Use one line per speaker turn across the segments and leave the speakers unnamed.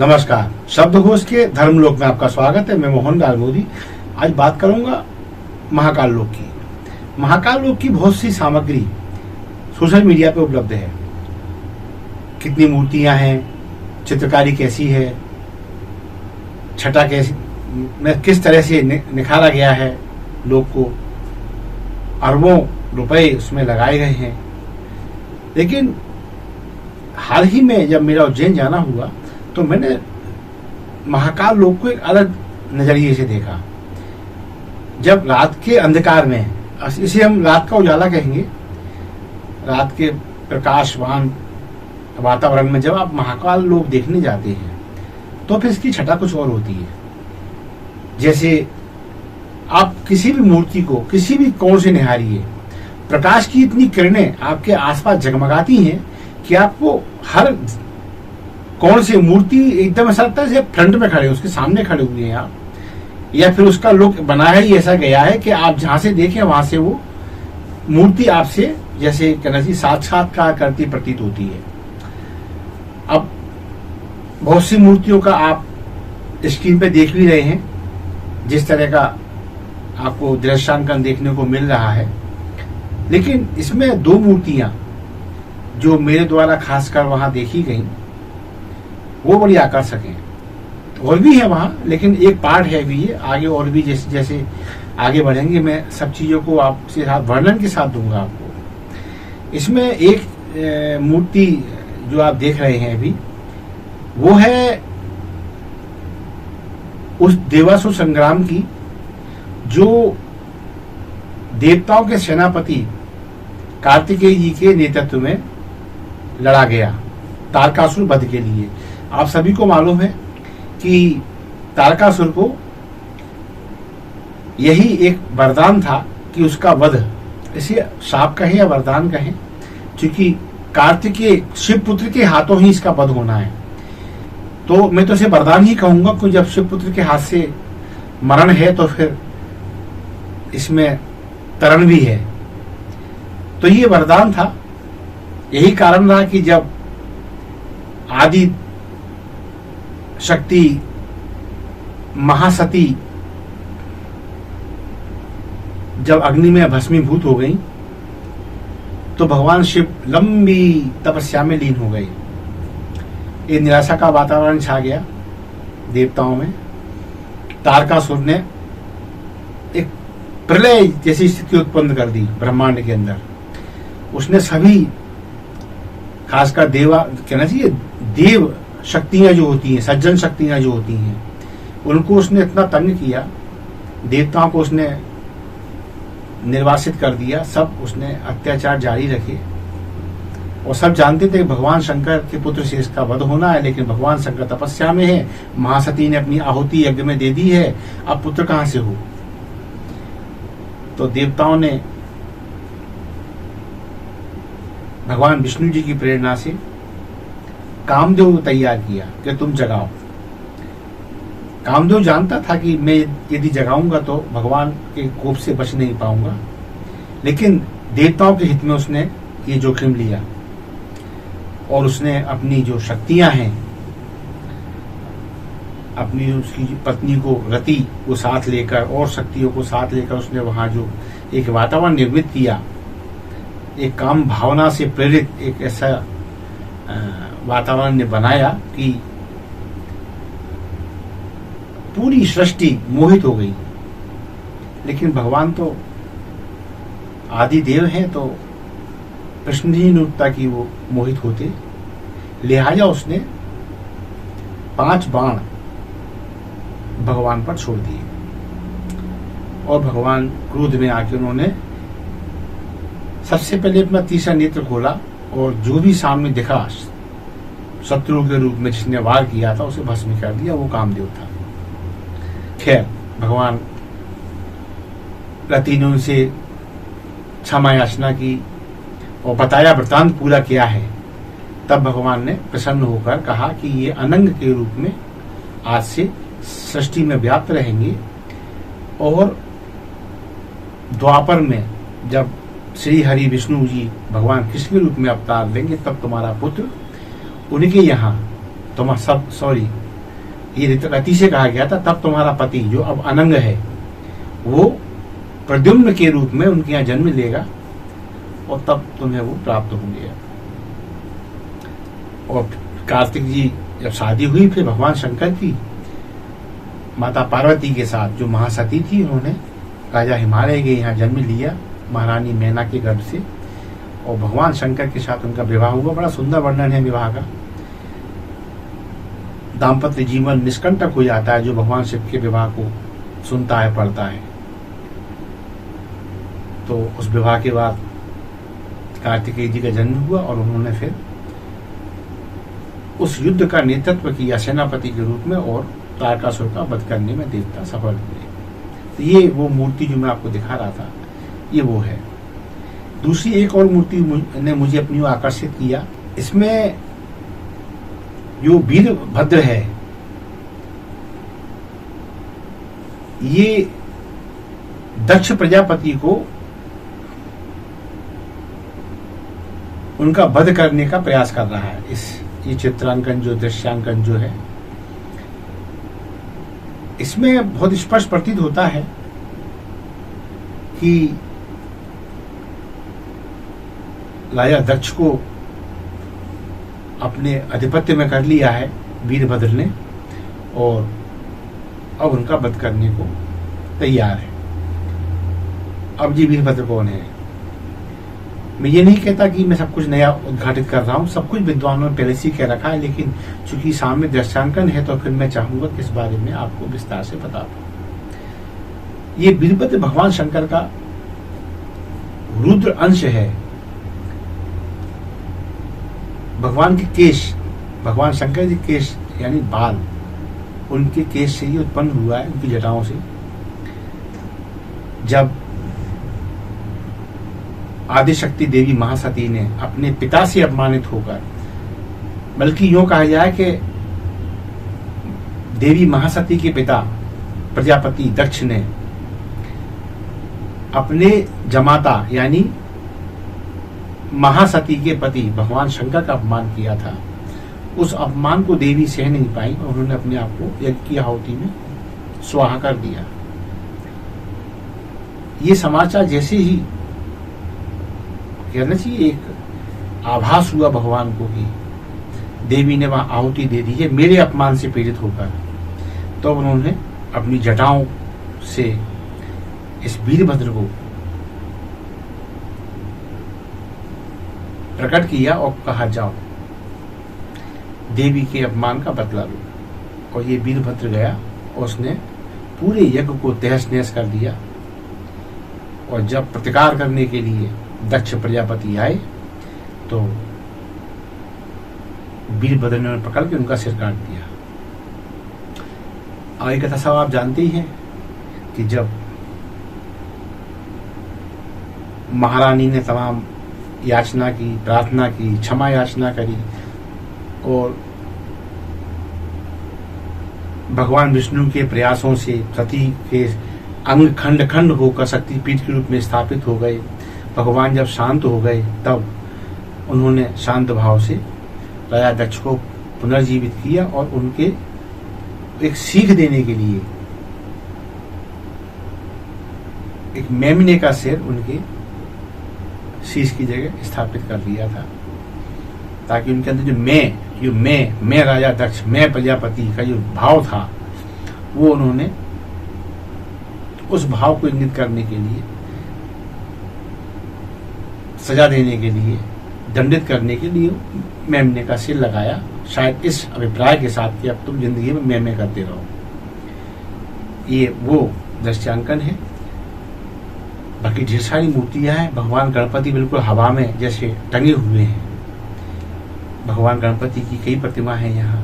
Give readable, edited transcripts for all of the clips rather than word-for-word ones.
नमस्कार। शब्दकोश के धर्मलोक में आपका स्वागत है। मैं मोहन लाल मोदी। आज बात करूंगा महाकाल लोक की। महाकाल लोक की बहुत सी सामग्री सोशल मीडिया पे उपलब्ध है। कितनी मूर्तियां हैं, चित्रकारी कैसी है, छटा कैसी में किस तरह से निखारा गया है लोक को, अरबों रुपए उसमें लगाए गए हैं। लेकिन हाल ही में जब मेरा उज्जैन जाना हुआ तो मैंने महाकाल लोक को एक अलग नजरिए से देखा। जब रात के अंधकार में, इसे हम रात का उजाला कहेंगे, रात के प्रकाशवान वातावरण में जब आप महाकाल लोक देखने जाते हैं तो फिर इसकी छटा कुछ और होती है। जैसे आप किसी भी मूर्ति को किसी भी कोण से निहारिए, प्रकाश की इतनी किरणें आपके आसपास जगमगाती हैं कि आपको हर कौन सी मूर्ति एकदम ऐसा लगता है जैसे फ्रंट में खड़े, उसके सामने खड़े हुए हैं आप, या फिर उसका लुक बनाया ही ऐसा गया है कि आप जहां से देखें वहां से वो मूर्ति आपसे जैसे कहना चाहिए साक्षात्कार करती प्रतीत होती है। अब बहुत सी मूर्तियों का आप स्क्रीन पे देख भी रहे हैं, जिस तरह का आपको दृश्यांकन देखने को मिल रहा है। लेकिन इसमें दो मूर्तियां जो मेरे द्वारा खासकर वहां देखी गई वो बड़ी आकर्षक है। और भी है वहां, लेकिन एक पार्ट है भी ये। आगे और भी जैसे जैसे आगे बढ़ेंगे मैं सब चीजों को आपसे साथ वर्णन के साथ दूंगा आपको। इसमें एक मूर्ति जो आप देख रहे हैं अभी, वो है उस देवासुर संग्राम की जो देवताओं के सेनापति कार्तिकेय जी के नेतृत्व में लड़ा गया तारकासुर वध के लिए। आप सभी को मालूम है कि तारकासुर को यही एक वरदान था कि उसका वध, इसे शाप कहें या वरदान कहें, क्योंकि कार्तिकेय शिवपुत्र के हाथों ही इसका वध होना है। तो मैं तो इसे वरदान ही कहूंगा, क्योंकि जब शिवपुत्र के हाथ से मरण है तो फिर इसमें तरण भी है। तो ये वरदान था। यही कारण रहा कि जब आदि शक्ति महासती जब अग्नि में भस्मीभूत हो गई तो भगवान शिव लंबी तपस्या में लीन हो गए। ये निराशा का वातावरण छा गया देवताओं में। तारकासुर ने एक प्रलय जैसी स्थिति उत्पन्न कर दी ब्रह्मांड के अंदर। उसने सभी, खासकर देवा कहना चाहिए देव शक्तियां जो होती हैं, सज्जन शक्तियां जो होती हैं, उनको उसने इतना तंग किया, देवताओं को उसने निर्वासित कर दिया। सब उसने अत्याचार जारी रखे। और सब जानते थे भगवान शंकर के पुत्र से इसका वध होना है, लेकिन भगवान शंकर तपस्या में है। महासती ने अपनी आहुति यज्ञ में दे दी है, अब पुत्र कहां से हो। तो देवताओं ने भगवान विष्णु जी की प्रेरणा से कामदेव को तैयार किया कि तुम जगाओ। कामदेव जानता था कि मैं यदि जगाऊंगा तो भगवान के कोप से बच नहीं पाऊंगा, लेकिन देवताओं के हित में उसने ये जोखिम लिया। और उसने अपनी जो शक्तियां हैं, अपनी उसकी पत्नी को रति को साथ लेकर और शक्तियों को साथ लेकर उसने वहां जो एक वातावरण निर्मित किया, एक काम भावना से प्रेरित एक ऐसा वातावरण ने बनाया कि पूरी सृष्टि मोहित हो गई। लेकिन भगवान तो आदि देव हैं, तो प्रश्न ही नहीं उठता कि वो मोहित होते। लिहाजा उसने 5 बाण भगवान पर छोड़ दिए और भगवान क्रोध में आके उन्होंने सबसे पहले अपना तीसरा नेत्र खोला और जो भी सामने दिखा शत्रु के रूप में जिसने वार किया था उसे भस्म कर दिया। वो कामदेव था। खैर, भगवान रति ने उनसे क्षमा याचना की और बताया वृतांत पूरा किया है। तब भगवान ने प्रसन्न होकर कहा कि ये अनंग के रूप में आज से सृष्टि में व्याप्त रहेंगे और द्वापर में जब श्री हरि विष्णु जी भगवान कृष्ण के रूप में अवतार लेंगे तब तुम्हारा पुत्र उनके यहाँ ये रति से कहा गया था, तब तुम्हारा पति जो अब अनंग है वो प्रद्युम्न के रूप में उनके यहाँ जन्म लेगा और तब तुम्हें वो प्राप्त होंगे। और कार्तिक जी जब शादी हुई, फिर भगवान शंकर की माता पार्वती के साथ जो महासती थी, उन्होंने राजा हिमालय के यहाँ जन्म लिया महारानी मैना के गर्भ से, और भगवान शंकर के साथ उनका विवाह हुआ। बड़ा सुंदर वर्णन है विवाह का। दाम्पत्य जीवन निष्कंटक हो जाता है जो भगवान शिव के विवाह को सुनता है, पढ़ता है। तो उस विवाह के बाद कार्तिकेय जी का जन्म हुआ और उन्होंने फिर उस युद्ध का नेतृत्व किया सेनापति के रूप में, और तारकासुर का वध करने में देवता सफल हुए। तो ये वो मूर्ति जो मैं आपको दिखा रहा था, ये वो है। दूसरी एक और मूर्ति ने मुझे अपनी ओर आकर्षित किया। इसमें जो वीरभद्र है, ये दक्ष प्रजापति को उनका वध करने का प्रयास कर रहा है। ये चित्रांकन जो दृश्यांकन जो है, इसमें बहुत स्पष्ट प्रतीत होता है कि राजा दक्ष को अपने आधिपत्य में कर लिया है वीरभद्र ने, और अब उनका वध करने को तैयार है। अब जी वीरभद्र कौन है? मैं ये नहीं कहता कि मैं सब कुछ नया उद्घाटित कर रहा हूँ, सब कुछ विद्वानों ने पहले से कह रखा है, लेकिन चूंकि सामने दृश्यांकन है तो फिर मैं चाहूंगा कि इस बारे में आपको विस्तार से बता दूं। ये वीरभद्र भगवान शंकर का रुद्र अंश है। भगवान के केश, भगवान शंकर जी केश यानी बाल, उनके केश से ही उत्पन्न हुआ है, उनकी जटाओं से। जब आदिशक्ति देवी महासती ने अपने पिता से अपमानित होकर, बल्कि यूं कहा जाए कि देवी महासती के पिता प्रजापति दक्ष ने अपने जमाता यानी महासती के पति भगवान शंकर का अपमान किया था। उस अपमान को देवी सह नहीं पाई और उन्होंने अपने आप को यज्ञ की आहुति में स्वाहा कर दिया। ये समाचार जैसे ही कहना चाहिए, एक आभास हुआ भगवान को कि देवी ने वहां आहुति दे दी है मेरे अपमान से पीड़ित होकर, तो उन्होंने अपनी जटाओं से इस वीरभद्र को प्रकट किया और कहा जाओ देवी के अपमान का बदला लो। और ये वीरभद्र गया और उसने पूरे यज्ञ को तहस नहस कर दिया। और जब प्रतिकार करने के लिए दक्ष प्रजापति आए तो वीरभद्र ने पकड़ के उनका सिर काट दिया। आगे कथा सब आप जानते ही हैं कि जब महारानी ने तमाम याचना की, प्रार्थना की, क्षमा याचना करी और भगवान विष्णु के प्रयासों से सती के अंग खंड खंड होकर शक्तिपीठ के रूप में स्थापित हो गए। भगवान जब शांत हो गए तब उन्होंने शांत भाव से राजा दक्ष को पुनर्जीवित किया और उनके एक सीख देने के लिए एक मेमने का सिर उनके शीश की जगह स्थापित कर दिया था, ताकि उनके अंदर जो मैं राजा दक्ष, मैं प्रजापति का जो भाव था वो उन्होंने उस भाव को इंगित करने के लिए, सजा देने के लिए, दंडित करने के लिए मेमने का सिर लगाया, शायद इस अभिप्राय के साथ कि अब तुम जिंदगी में मेमे करते रहो। ये वो दृश्यांकन है। बाकी ढेर सारी मूर्तियां हैं। भगवान गणपति बिल्कुल हवा में जैसे टंगे हुए हैं। भगवान गणपति की कई प्रतिमा है यहाँ।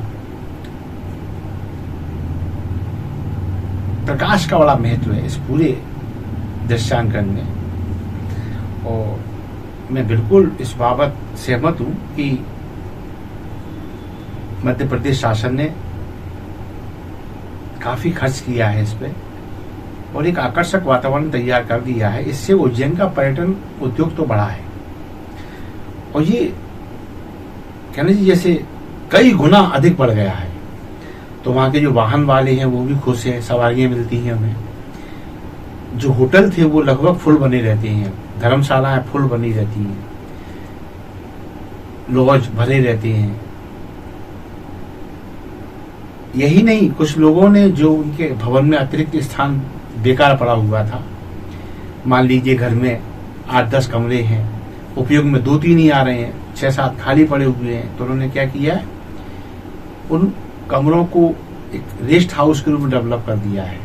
प्रकाश का बड़ा महत्व है इस पूरे दृश्यांकन में, और मैं बिल्कुल इस बाबत सहमत हूं कि मध्य प्रदेश शासन ने काफी खर्च किया है इस पे और एक आकर्षक वातावरण तैयार कर दिया है। इससे उज्जैन का पर्यटन उद्योग तो बढ़ा है और ये कहने जैसे कई गुना अधिक बढ़ गया है। तो वहाँ के जो वाहन वाले हैं वो भी खुश हैं, सवारियाँ मिलती हैं उन्हें। जो होटल थे वो लगभग फुल बने रहते हैं, धर्मशालाएं फुल बनी रहती हैं, लॉज भरे रहते हैं। यही नहीं, कुछ लोगों ने जो उनके भवन में अतिरिक्त स्थान बेकार पड़ा हुआ था, मान लीजिए घर में 8-10 कमरे हैं, उपयोग में 2-3 ही आ रहे हैं, 6-7 खाली पड़े हुए हैं, तो उन्होंने क्या किया है, उन कमरों को एक रेस्ट हाउस के रूप में डेवलप कर दिया है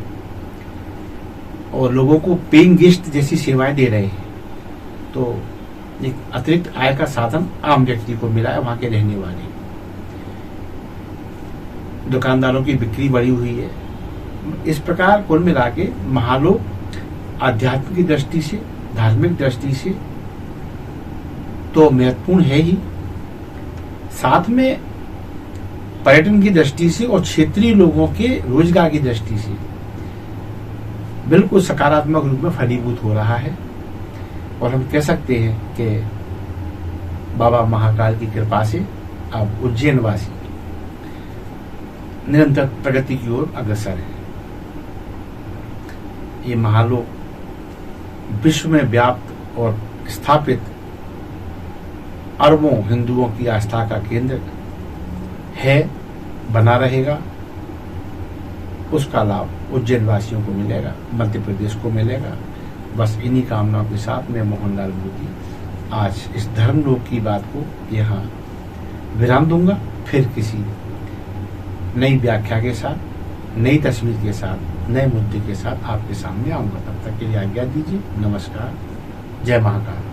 और लोगों को पेइंग गेस्ट जैसी सेवाएं दे रहे हैं। तो एक अतिरिक्त आय का साधन आम व्यक्ति को मिला है, वहां के रहने वाले दुकानदारों की बिक्री बढ़ी हुई है। इस प्रकार कुल मिला के महालोक आध्यात्म की दृष्टि से, धार्मिक दृष्टि से तो महत्वपूर्ण है ही, साथ में पर्यटन की दृष्टि से और क्षेत्रीय लोगों के रोजगार की दृष्टि से बिल्कुल सकारात्मक रूप में फलीभूत हो रहा है। और हम कह सकते हैं कि बाबा महाकाल की कृपा से अब उज्जैन वासी निरंतर प्रगति की ओर अग्रसर है। ये महालोक विश्व में व्याप्त और स्थापित अरबों हिंदुओं की आस्था का केंद्र है, बना रहेगा। उसका लाभ उज्जैन वासियों को मिलेगा, मध्य प्रदेश को मिलेगा। बस इन्हीं कामनाओं के साथ मैं मोहनलाल मोदी आज इस धर्मलोक की बात को यहाँ विराम दूंगा। फिर किसी नई व्याख्या के साथ, नई तस्वीर के साथ, नए मुद्दे के साथ आपके सामने आऊंगा। तब तक के लिए आज्ञा दीजिए। नमस्कार। जय महाकाल।